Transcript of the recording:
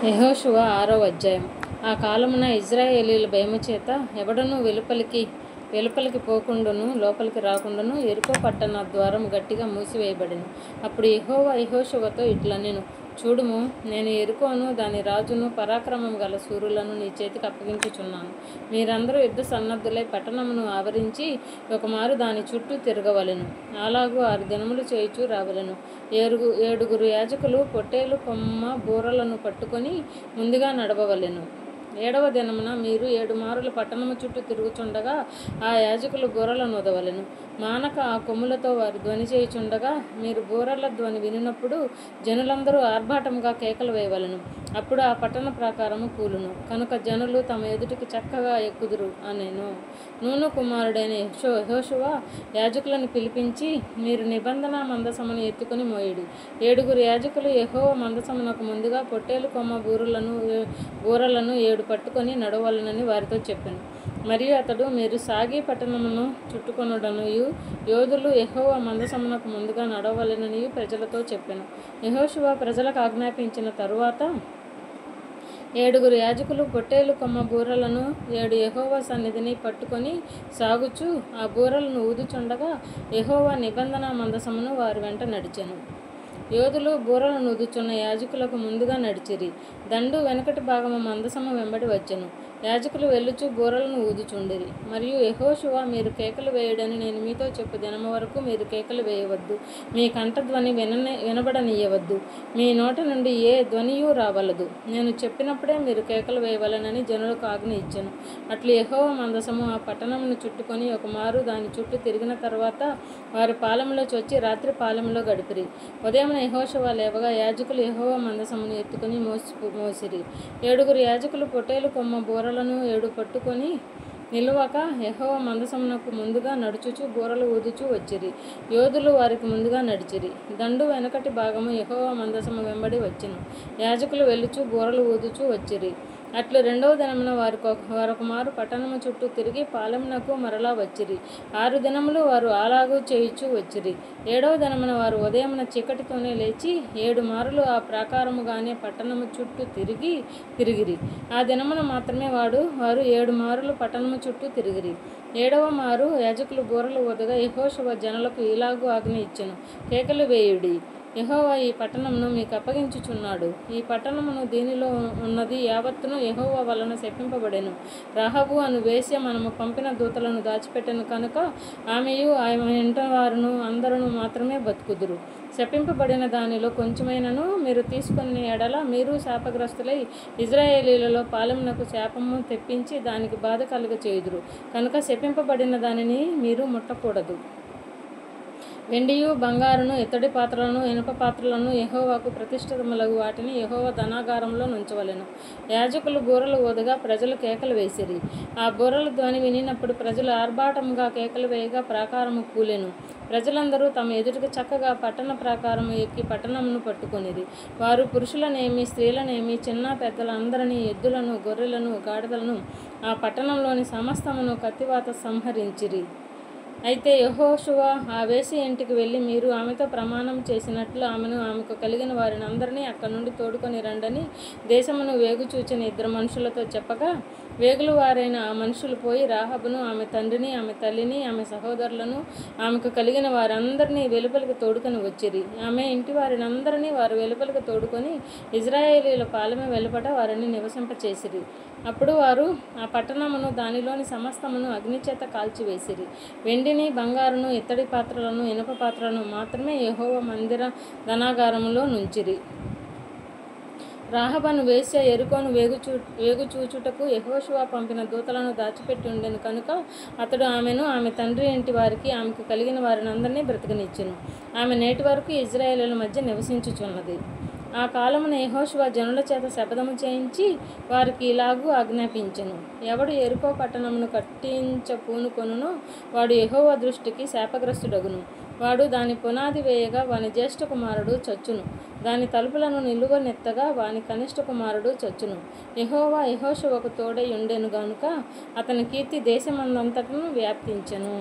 యెహోషువ 6వ అధ్యాయం. ఆ కాలమున ఇశ్రాయేలీయుల భయముచేత ఎవడనూ వెలుపలికి పోకుండాను లోపలికి రాకుండాను యెరికో పట్టణ ద్వారము గట్టిగా మూసివేయబడెను. అప్పుడు యెహోవా యెహోషువతో ఇట్లనెను, చూడుము, నేను యెరికోను దాని రాజును పరాక్రమము గల శూరులను నీ చేతికి అప్పగించుచున్నాను. మీరందరూ యుద్ధ సన్నద్ధులై పట్టణమును ఆవరించి ఒకమారు దాని చుట్టూ తిరగవలెను. అలాగూ 6 దినములు చేయుచూ రావలెను. ఏడుగురు యాజకులు పొట్టేలు కొమ్మ బూరలను పట్టుకొని ముందుగా నడవవలెను. 7వ దినమున మీరు 7 మారులు పట్టణము చుట్టూ తిరుగుచుండగా ఆ యాజకులు బూరలను ఊదవలెను. మానక ఆ కొమ్ములతో వారు ధ్వని చేయుచుండగా మీరు బూరల ధ్వని వినినప్పుడు జనులందరూ ఆర్భాటముగా కేకలు వేయవలెను. అప్పుడు ఆ పట్టణ ప్రాకారము కూలును. కనుక జనులు తమ ఎదుటికి చక్కగా ఎక్కుదురు అనెను. నూను కుమారుడైన యెహోషువ యాజకులను పిలిపించి, మీరు నిబంధన మందసమును ఎత్తుకుని మోయుడి. 7 యాజకులు యెహోవా మందసమునకు ముందుగా పొట్టేలు కొమ్మ బూరలను 7 పట్టుకొని నడవలనని వారితో చెప్పెను. మరియు అతడు, మీరు సాగి పట్టణమును చుట్టుకొనుడనియు యోధులు యెహోవా మందసమునకు ముందుగా నడవవలెననియు ప్రజలతో చెప్పెను. యెహోషువ ప్రజలకు ఆజ్ఞాపించిన తరువాత 7 యాజకులు పొట్టేలు కొమ్మ బూరలను 7 యెహోవా సన్నిధిని పట్టుకొని సాగుచూ ఆ బూరలను ఊదుచుండగా యెహోవా నిబంధన మందసమును వారి వెంట నడిచెను. యోధులు బూరలను ఊదుచున్న యాజకులకు ముందుగా నడిచిరి. దండు వెనకటి భాగము మందసము వెంబడి వచ్చెను. యాజకులు వెళ్ళుచూ బూరలను ఊదుచుండిరి. మరియు యెహోషువ, మీరు కేకలు వేయుడని నేను మీతో చెప్పు దినము వరకు మీరు కేకలు వేయవద్దు. మీ కంఠధ్వని వినబడనీయవద్దు. మీ నోట నుండి ఏ ధ్వనియూ రావలదు. నేను చెప్పినప్పుడే మీరు కేకలు వేయవలెనని జనులకు ఆజ్ఞ ఇచ్చెను. అట్లు యెహోవా మందసము ఆ పట్టణమును చుట్టుకొని ఒకమారు దాని చుట్టూ తిరిగిన తరువాత వారు పాలెములో చొచ్చి రాత్రి పాలెములో గడిపిరి. ఉదయమున యెహోషువ లేవగా యాజకులు యెహోవా మందసమును ఎత్తుకుని మోసిరి. 7 యాజకులు పొట్టేలు కొమ్మ బూరలను 7 పట్టుకొని నిలువక యెహోవా మందసమునకు ముందుగా నడుచుచు బూరలు ఊదుచూ వచ్చిరి. యోధులు వారికి ముందుగా నడిచిరి. దండు వెనకటి భాగము యెహోవా మందసము వెంబడి వచ్చెను. యాజకులు వెళ్ళుచూ బూరలు ఊదుచూ వచ్చిరి. అట్లు 2వ దినమున వారొకమారు పట్టణము చుట్టూ తిరిగి పాలెమునకు మరలా వచ్చిరి. 6 దినములు వారు అలాగూ చేయుచూ వచ్చిరి. 7వ దినమున వారు ఉదయమున చీకటితోనే లేచి 7 మారులు ఆ ప్రాకారముగానే పట్టణము చుట్టూ తిరిగిరి. ఆ దినమున మాత్రమే వారు 7 మారులు పట్టణము చుట్టూ తిరిగిరి. 7వ మారు యాజకులు బూరలు ఊదగా యెహోషువ జనులకు ఇలాగూ ఆజ్ఞ ఇచ్చెను, కేకలు వేయుడి. యెహోవా ఈ పట్టణమును మీకు అప్పగించుచున్నాడు. ఈ పట్టణమును దీనిలో ఉన్నది యావత్తును యెహోవా వలన శపింపబడెను. రాహాబు అను వేశ్య మనము పంపిన దూతలను దాచిపెట్టెను కనుక ఆమెయు ఆమె ఇంట వారును అందరూ మాత్రమే బతుకుదురు. శపింపబడిన దానిలో కొంచెమైనను మీరు తీసుకుని ఎడల మీరు శాపగ్రస్తులై ఇశ్రాయేలీయులలో పాలెమునకు శాపము తెప్పించి దానికి బాధ కలుగ చేయుదురు. కనుక శపింపబడిన దానిని మీరు ముట్టకూడదు. వెండియు బంగారును ఇత్తడి పాత్రలను ఇనుప పాత్రలను యెహోవాకు ప్రతిష్ఠితములగు వాటిని యెహోవా ధనాగారంలో నుంచవలెను. యాజకులు బూరలు ఊదగా ప్రజలు కేకలు వేసిరి. ఆ బూరల ధ్వని వినినప్పుడు ప్రజలు ఆర్భాటముగా కేకలు వేయగా ప్రాకారము కూలెను. ప్రజలందరూ తమ ఎదుటికి చక్కగా పట్టణ ప్రాకారము ఎక్కి పట్టణమును పట్టుకొనిరి. వారు పురుషులనేమి స్త్రీలనేమి చిన్న పెద్దలందరినీ ఎద్దులను గొర్రెలను గాడిదలను ఆ పట్టణంలోని సమస్తమును కత్తివాత సంహరించిరి. అయితే యెహోషువ ఆ వేశ్య ఇంటికి వెళ్ళి మీరు ఆమెతో ప్రమాణం చేసినట్లు ఆమెకు కలిగిన వారిని అందరినీ అక్కడి నుండి తోడుకొని రండని దేశమును వేగుచూచిన 2 మనుషులతో చెప్పగా, వేగులు వారైన ఆ మనుషులు పోయి రాహాబును ఆమె తండ్రిని ఆమె తల్లిని ఆమె సహోదరులను ఆమెకు కలిగిన వారందరినీ వెలుపలికి తోడుకొని వచ్చిరి. ఆమె ఇంటి వారిని అందరినీ వారు వెలుపలికి తోడుకొని ఇశ్రాయేలీయుల పాలెము వెలుపట వారిని నివసింపచేసిరి. అప్పుడు వారు ఆ పట్టణమును దానిలోని సమస్తమును అగ్నిచేత కాల్చివేసిరి. వెండిని బంగారును ఇత్తడి పాత్రలను ఇనుప పాత్రలను మాత్రమే యెహోవా మందిర ధనాగారములో నుంచిరి. రాహాబను వేశ్య యెరికోను వేగుచూచుటకు యెహోషువ పంపిన దూతలను దాచిపెట్టి ఉండెను కనుక అతడు ఆమెను ఆమె తండ్రి ఇంటి వారికి ఆమెకు కలిగిన వారిని అందరినీ బ్రతకనిచ్చెను. ఆమె నేటి వరకు ఇశ్రాయేలీయుల మధ్య నివసించుచున్నది. ఆ కాలమున యెహోషువ జనుల చేత శపథము చేయించి వారికి ఇలాగూ ఆజ్ఞాపించెను, ఎవడు యెరికో పట్టణమును కట్టించపూనుకొనునో వాడు యెహోవా దృష్టికి శాపగ్రస్తుడగును. వాడు దాని పునాది వేయగా వాని జ్యేష్ఠ కుమారుడు చచ్చును. దాని తలుపులను నిలువనెత్తగా వాని కనిష్ఠ కుమారుడు చచ్చును. యెహోవా యెహోషువకు తోడై ఉండెను గనుక అతని కీర్తి దేశమందంతటను వ్యాప్తించెను.